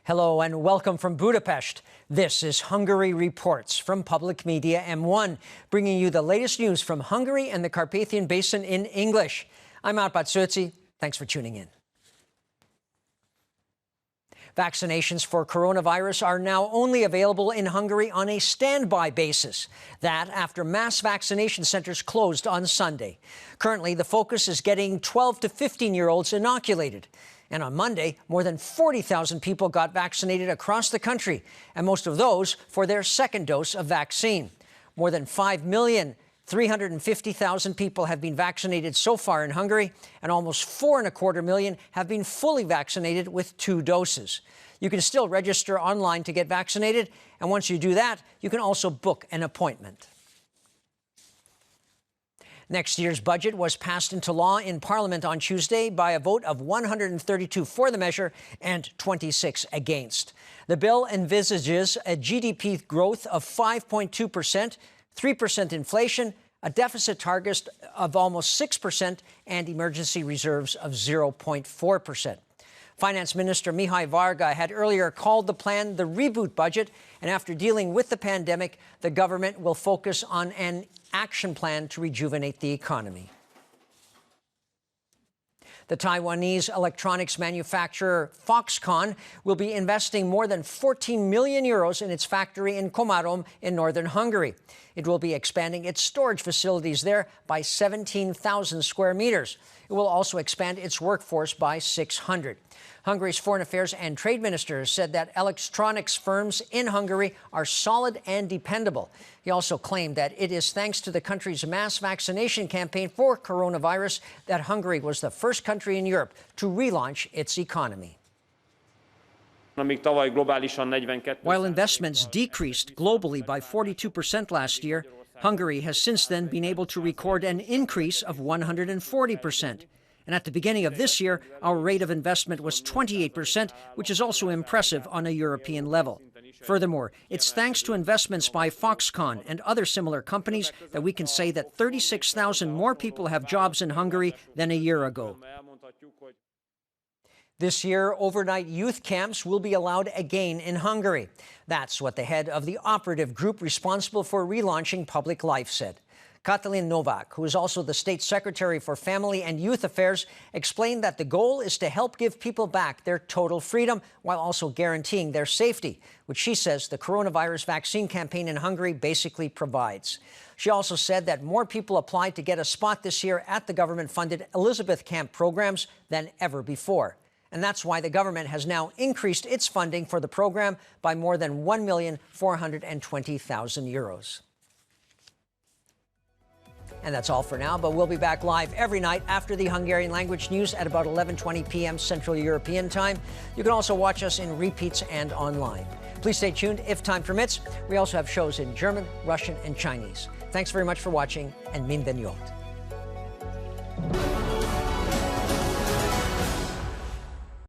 Hello and welcome from Budapest. This is Hungary Reports from Public Media M1, bringing you the latest news from Hungary and the Carpathian Basin in English. I'm Árpád Szőci. Thanks for tuning in. Vaccinations for coronavirus are now only available in Hungary on a standby basis. That after mass vaccination centers closed on Sunday. Currently, the focus is getting 12 to 15-year-olds inoculated. And on Monday, more than 40,000 people got vaccinated across the country, and most of those for their second dose of vaccine. More than 5,350,000 people have been vaccinated so far in Hungary, and almost 4.25 million have been fully vaccinated with 2 doses. You can still register online to get vaccinated, and once you do that, you can also book an appointment. Next year's budget was passed into law in Parliament on Tuesday by a vote of 132 for the measure and 26 against. The bill envisages a GDP growth of 5.2%, 3% inflation, a deficit target of almost 6%, and emergency reserves of 0.4%. Finance Minister Mihai Varga had earlier called the plan the reboot budget, and after dealing with the pandemic, the government will focus on an action plan to rejuvenate the economy. The Taiwanese electronics manufacturer Foxconn will be investing more than 14 million euros in its factory in Komárom in northern Hungary. It will be expanding its storage facilities there by 17,000 square meters. It will also expand its workforce by 600. Hungary's Foreign Affairs and Trade Minister said that electronics firms in Hungary are solid and dependable. He also claimed that it is thanks to the country's mass vaccination campaign for coronavirus that Hungary was the first country in Europe to relaunch its economy. While investments decreased globally by 42% last year, Hungary has since then been able to record an increase of 140%. And at the beginning of this year, our rate of investment was 28%, which is also impressive on a European level. Furthermore, it's thanks to investments by Foxconn and other similar companies that we can say that 36,000 more people have jobs in Hungary than a year ago. This year, overnight youth camps will be allowed again in Hungary. That's what the head of the operative group responsible for relaunching public life said. Katalin Novak, who is also the State Secretary for Family and Youth Affairs, explained that the goal is to help give people back their total freedom while also guaranteeing their safety, which she says the coronavirus vaccine campaign in Hungary basically provides. She also said that more people applied to get a spot this year at the government-funded Elizabeth Camp programs than ever before. And that's why the government has now increased its funding for the program by more than €1,420,000 euros. And that's all for now, but we'll be back live every night after the Hungarian language news at about 11:20 p.m. Central European Time. You can also watch us in repeats and online. Please stay tuned if time permits. We also have shows in German, Russian, and Chinese. Thanks very much for watching, and minden jót.